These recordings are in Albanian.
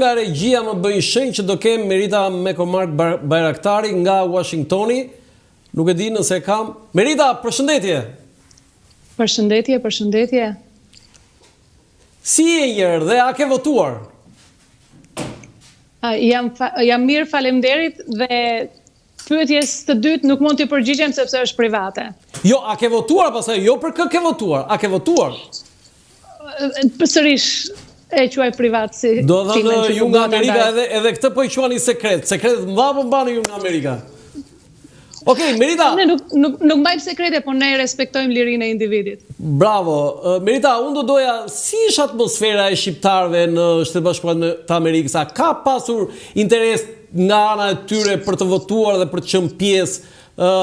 Nga regjia më bëjnë shenjë që do kem Merita Mekomark Bajraktari nga Washingtoni. Nuk e di nëse kam. Merita, përshëndetje. Përshëndetje. Si e njërë dhe a ke votuar? Jam mirë, faleminderit, dhe pyetjes të dytë nuk mund t'i përgjigjem sepse është private. Jo, a ke votuar pastaj? Jo, për kë ke votuar? A ke votuar? Përsërish e quaj privat si. Do thënë ju nga Amerika edhe këtë po i quani sekret. Sekretet mëdha po mbani ju nga Amerika. Okej, Merita. Ne nuk mbajmë sekrete, por ne respektojmë lirinë e individit. Bravo. Merita, unë do doja, si është atmosfera e shqiptarëve në Shtetet Bashkuara të Amerikës? A ka pasur interes nga ana e tyre për të votuar dhe për të qenë pjesë?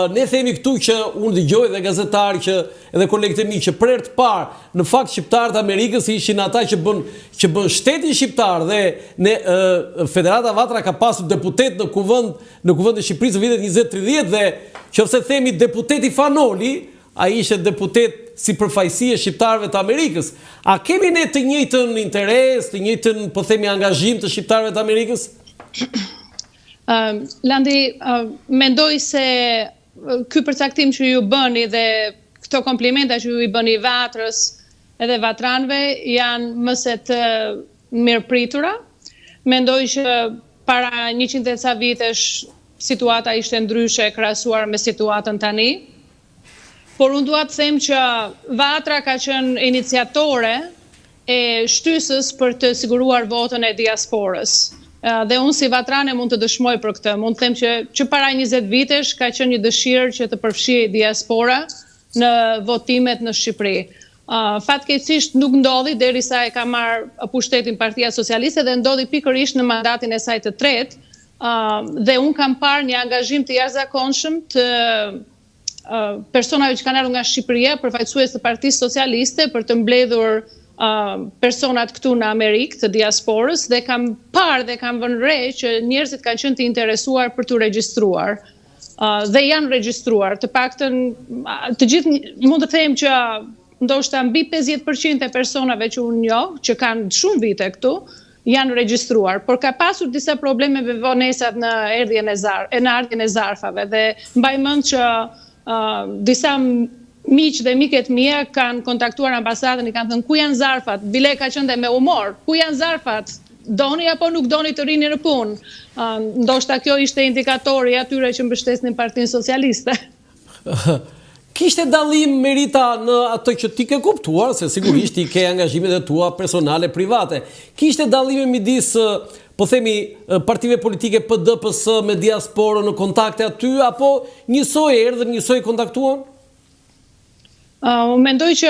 Ne themi këtu që unë dëgjoj dhe gazetarë që edhe kolegët e mi që për herë të parë në fakt shqiptarët e Amerikës ishin ata që bën shtetin shqiptar dhe Federata Vatra ka pasur deputet në kuvend e Shqipërisë në vitet 20-30 dhe nëse themi deputeti Fanoli, ai ishte deputet si përfaqësi e shqiptarëve të Amerikës. A kemi ne të njëjtën interes, të njëjtën po themi angazhim të shqiptarëve të Amerikës? Landi, mendoj se ky përcaktim që ju bëni dhe këto komplimenta që ju i bëni Vatrës edhe vatranëve janë mëse të mirëpritura. Mendoj që para 100 e ca vitesh situata ishte ndryshe krahasuar me situatën tani. Por unë dua të them që Vatra ka qenë iniciatore e shtysës për të siguruar votën e diasporës. Dhe unë si vatrane mund të dëshmoj për këtë. Mund të them që para 20 vitesh ka qenë një dëshirë që të përfshihej diaspora në votimet në Shqipëri. Fatkeqësisht nuk ndodhi derisa e ka marrë pushtetin Partia Socialiste dhe ndodhi pikërisht në mandatin e saj të tretë. Dhe unë kam parë një angazhim të jashtëzakonshëm të personave që kanë ardhur nga Shqipëria, përfaqësues të Partisë Socialiste, për të mbledhur personat këtu në Amerikë të diasporës dhe kam parë dhe kam vënë re që njerëzit kanë qenë të interesuar për të regjistruar. Dhe janë regjistruar, të paktën të gjithë mund të them që ndoshta mbi 50% e personave që unë njoh, që kanë shumë vite këtu, janë regjistruar, por ka pasur disa probleme me vonesat në ardhjen e zarfave dhe mbaj mend që disa miq dhe miket mia kanë kontaktuar ambasadën, i kanë thënë ku janë zarfat, bile ka qenë me humor, ku janë zarfat, doni apo nuk doni të rini në punë. Ndoshta kjo ishte indikatori atyre që mbështesnin Partinë Socialiste. Kishte dallim Merita në atë që ti ke kuptuar, se sigurisht ti ke angazhimet e tua personale, private. Kishte dallime midis, po themi, partive politike PD, PS me diasporën në kontakte aty, apo njësoj erdhën, njësoj kontaktuan? Mendoj që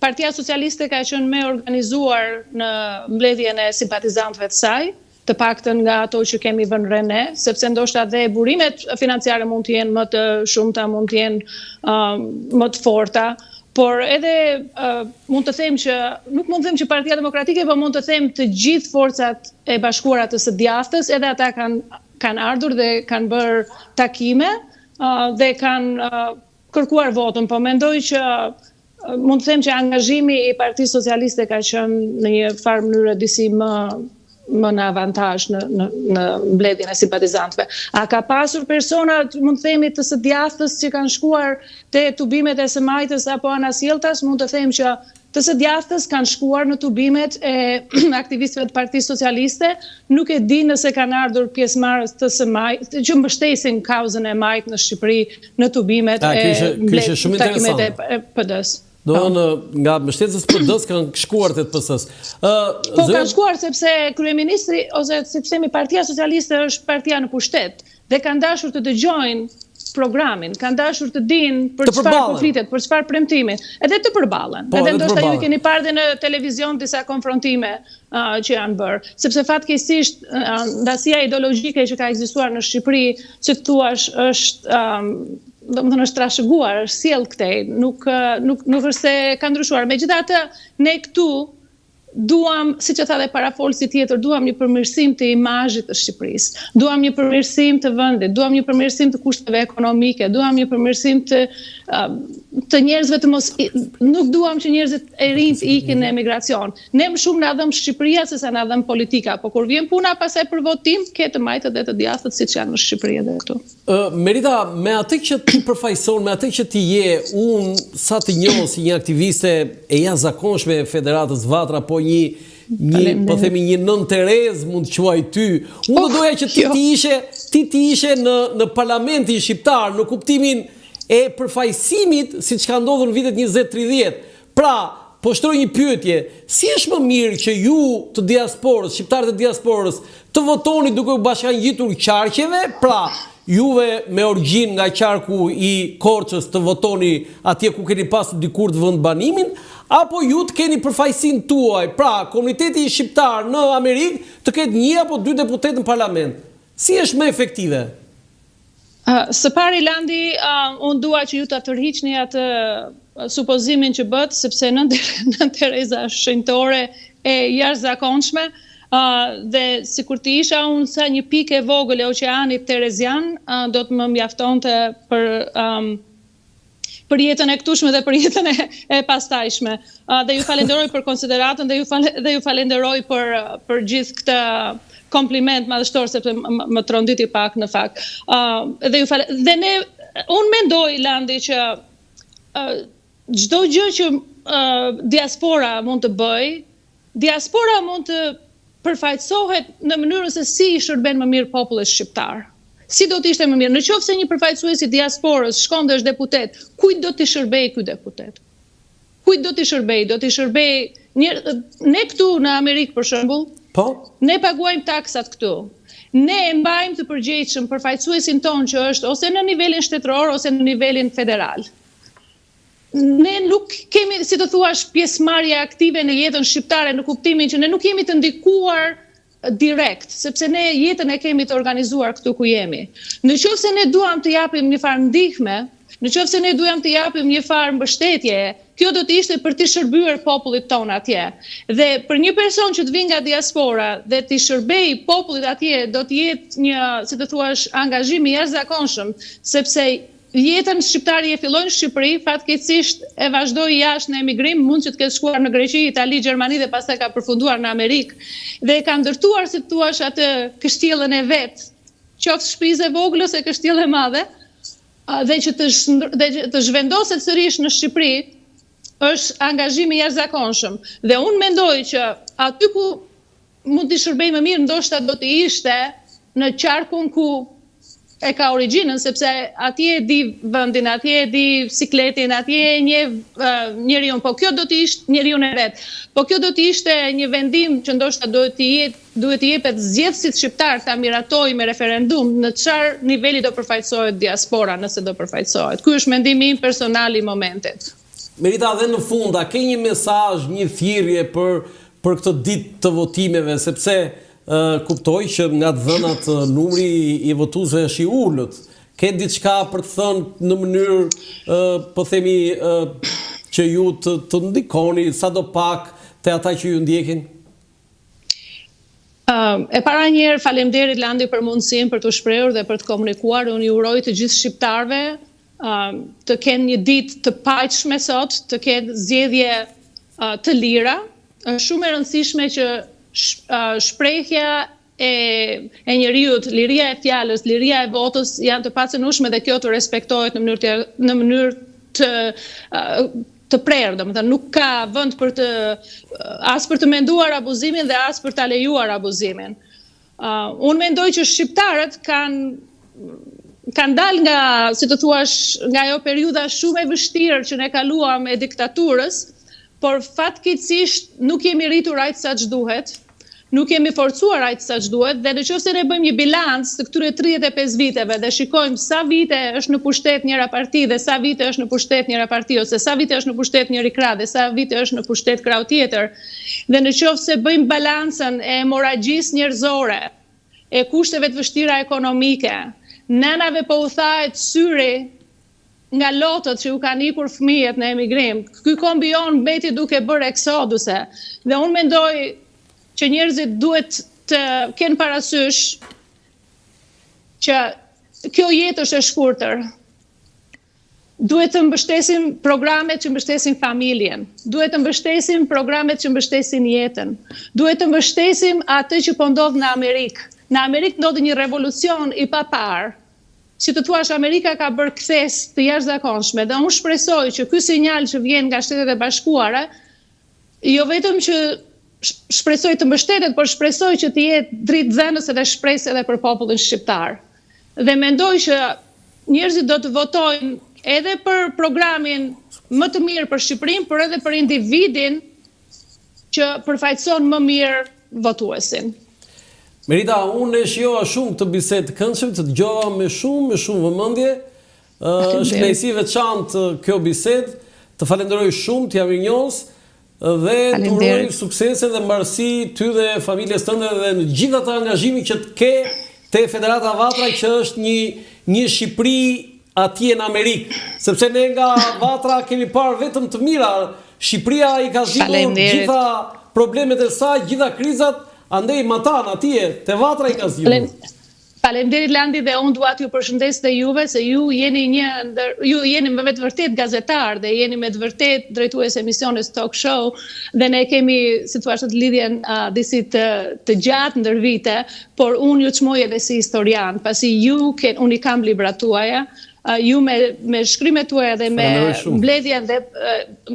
Partia Socialiste ka qenë më organizuar në mbledhjen e simpatizantëve të saj, të paktën nga ato që kemi vënë re ne, sepse ndoshta dhe burimet financiare mund të jenë më të shumta, mund të jenë më të forta, por edhe mund të them që nuk mund të them që Partia Demokratike, por mund të them të gjithë forcat e bashkuara të së djathtës, edhe ata kanë ardhur dhe kanë bërë takime dhe kanë kërkuar votën, po mendoj që mund të them që angazhimi i Partisë Socialiste ka qenë në një farë mënyrë disi më në avantazh në mbledhjen e simpatizantëve. A ka pasur persona, mund të themi, të së djathtës që kanë shkuar te tubimet e Semajtës apo Anasjelltas? Mund të them që të së djathtës kanë shkuar në tubimet e aktivistëve të Partisë Socialiste. Nuk e di nëse kanë ardhur pjesëmarrës të Semajtës që mbështesin kauzën e Majt në Shqipëri në tubimet takimet e PD-s. Do nga mbështetësit PD-s kanë shkuar te PS-s. Po kanë shkuar sepse kryeministri ose si themi Partia Socialiste është partia në pushtet dhe kanë dashur të dëgjojnë programin, kanë dashur të dinë për çfarë po flitet, për çfarë premtimi, edhe të përballen. Edhe ndoshta ju keni parë në televizion disa konfrontime që janë bërë, sepse fatkeqësisht ndasia ideologjike që ka ekzistuar në Shqipëri, që thuash është domethënë është trashëguar, është sjell këtej, nuk është se ka ndryshuar. Megjithatë, ne këtu duam, siç e tha dhe parafolsi tjetër, duam një përmirësim të imazhit të Shqipërisë, duam një përmirësim të vendit, duam një përmirësim të kushteve ekonomike, duam një përmirësim të të njerëzve të mos nuk duam që njerëzit e rinj të ikin në emigracion. Ne më shumë na dhëm Shqipëria se sa na dhëm politika, po kur vjen puna pasaj për votim, ke të majtët dhe të djathtët siç janë në Shqipëri edhe këtu. Merita, me atë që ti përfaqëson, me atë që ti je, unë sa të njoh si një aktiviste e jashtëzakonshme e Federatës Vatra, po po themi një nën Terez mund të quaj ty. Unë do doja që ti ishe në parlamentin shqiptar në kuptimin e përfaqësimit siç ka ndodhur në vitet 20-30. Pra, po shtroj një pyetje, si është më mirë që ju të diasporës, shqiptarët e diasporës, të votoni duke u bashkangjitur qarqeve, pra juve me origjinë nga qarku i Korçës të votoni atje ku keni pasur dikur të vendbanimin, apo ju të keni përfaqësinë tuaj, pra komuniteti shqiptar në Amerikë të ketë 1 apo 2 deputet në parlament. Si është më efektive? Së pari Landi, unë dua që ju të tërhiqni atë supozimin që bët, sepse Nën Tereza është shenjtore e jashtëzakonshme, dhe sikur të isha unë sa një pikë e vogël e oqeanit terezian, do të më mjaftonte për jetën e këtushme dhe për jetën e pastajshme. Dhe ju falenderoj për konsideratën dhe ju falenderoj për gjithë këtë kompliment madhështor, sepse më tronditi pak në fakt. Dhe unë mendoj, Landi, që çdo gjë që diaspora mund të bëj, diaspora mund të përfaqësohet në mënyrën se si i shërben më mirë popullit shqiptar. Si do të ishte më mirë? Në qoftë se një përfaqësues i diasporës shkon dhe është deputet, kujt do t'i shërbej ky deputet? Kujt do t'i shërbej? Do t'i shërbej ne këtu në Amerikë për shembull, ne paguajmë taksat këtu. Ne e mbajmë të përgjegjshëm përfaqësuesin ton që është ose në nivelin shtetëror ose në nivelin federal. Ne nuk kemi, si të thuash, pjesëmarrje aktive në jetën shqiptare në kuptimin që ne nuk jemi të ndikuar direkt, sepse ne jetën e kemi të organizuar këtu ku jemi. Në qoftë se ne duam të japim një farë ndihme, në qoftë se ne duam të japim një farë mbështetje, kjo do të ishte për të shërbyer popullit ton atje. Dhe për një person që të vinë nga diaspora dhe të shërbej popullit atje, do të jetë një, si të thuash, angazhim i jashtëzakonshëm, sepse jetën shqiptari e filloi në Shqipëri, fatkeqësisht e vazhdoi jashtë në emigrim, mund që të ketë shkuar në Greqi, Itali, Gjermani dhe pastaj ka përfunduar në Amerikë. Dhe ka ndërtuar, si thua, atë kështjellën e vet, qoftë shtëpisë e vogël ose kështjellë e madhe, dhe që të zhvendoset sërish në Shqipëri, është angazhim i jashtëzakonshëm. Dhe unë mendoj që aty ku mund të shërbej më mirë, ndoshta do të ishte në qarkun ku e ka origjinën, sepse atje e di vendin, atje e di sikletin, atje e njeh njeriu, po kjo do të ishte njeriu e vet. Po kjo do të ishte një vendim që ndoshta duhet të jepet zgjedhësit shqiptar ta miratojë me referendum në çfarë niveli do përfaqësohet diaspora, nëse do përfaqësohet. Ky është mendimi im personal i momentit. Merita, dhe në fund, a ke një mesazh, një thirrje për këtë ditë të votimeve, sepse kuptoj që nga të dhënat numri i votuesve është i ulët. Ke diçka për të thënë në mënyrë, po themi, që ju të ndikoni sadopak te ata që ju ndjekin? E para njerë, faleminderit Landi për mundësinë për të shprehur dhe për të komunikuar. Unë ju uroj të gjithë shqiptarëve të kenë një ditë të paqshme sot, të kenë zgjedhje të lira. Është shumë e rëndësishme që shprehja e njeriut, liria e fjalës, liria e votës janë të pacënueshme dhe kjo të respektohet në mënyrë të prerë, domethënë nuk ka vend për as për të menduar abuzimin dhe as për ta lejuar abuzimin. Unë mendoj që shqiptarët kanë dalë nga, si të thuash, nga ajo periudha shumë e vështirë që ne kaluam e diktaturës, por fatkeqësisht nuk jemi rritur aq sa ç'duhet. Nuk jemi forcuar aq sa ç'duhet dhe nëse ne bëjmë një bilanc të këtyre 35 viteve dhe shikojmë sa vite është në pushtet njëra parti dhe sa vite është në pushtet njëra parti, ose sa vite është në pushtet njëri krah dhe sa vite është në pushtet krau tjetër, dhe nëse bëjmë balancën e hemorragjisë njerëzore, e kushteve të vështira ekonomike, nënave po u thahet syri nga lotët që u kanë ikur fëmijët në emigrim, ky kombion mbeti duke bërë eksoduse. Dhe unë mendoj që njerëzit duhet të kenë parasysh që kjo jetë është e shkurtër. Duhet të mbështesim programet që mbështesin familjen. Duhet të mbështesim programet që mbështesin jetën. Duhet të mbështesim atë që po ndodh në Amerikë. Në Amerikë ndodhi një revolucion i papar, që të thuash Amerika ka bërë kthes të jashtëzakonshme dhe unë shpresoj që ky sinjal që vjen nga Shtetet e Bashkuara, jo vetëm që shpresoj të mbështetet, por shpresoj që të jetë dritëdhënës edhe shpresë edhe për popullin shqiptar. Dhe mendoj që njerëzit do të votojnë edhe për programin më të mirë për Shqipërinë, por edhe për individin që përfaqëson më mirë votuesin. Merita, unë e shijova shumë të bisedë të këndshme, të dëgjova me shumë vëmendje. Është kënaqësi veçantë kjo bisedë. Të falenderoj shumë, t'ja mirënjohës dhe të uroj suksese dhe mbarësi ty dhe familjes tënde dhe në gjithë atë angazhimin që të ke te Federata Vatra, që është një Shqipëri atje në Amerikë, sepse ne nga Vatra kemi parë vetëm të mira. Shqipëria i ka zgjidhur gjitha problemet e saj, gjitha krizat, andej matan atje te Vatra i ka zgjidhur. Faleminderit Landi, dhe unë dua t'ju përshëndes dhe juve, se ju jeni me të vërtet gazetar dhe jeni me të vërtet drejtues emisiones talk show, dhe ne kemi, si thua, lidhjen disi të gjatë ndër vite, por unë ju çmoj edhe si historian, pasi unë i kam librat tuaja, ju me shkrimet tuaja dhe me mbledhjen dhe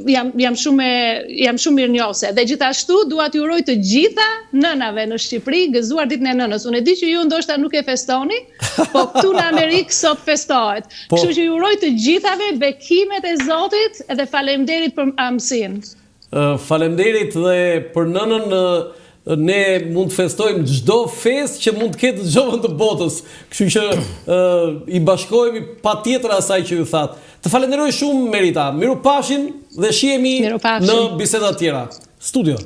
jam shumë mirënjohëse. Dhe gjithashtu dua t'ju uroj të gjitha nënave në Shqipëri gëzuar ditën e nënës. Unë e di që ju ndoshta nuk e festoni, po këtu në Amerikë sot festohet. Kështu që ju uroj të gjithave bekimet e Zotit dhe faleminderit për amësinë. Faleminderit dhe për nënën. Ne mund të festojmë çdo festë që mund të ketë çdo vend të botës. Kështu që i bashkohemi patjetër asaj që ju thatë. Të falenderoj shumë Merita. Mirupafshim dhe shihemi në biseda tjera. Studio.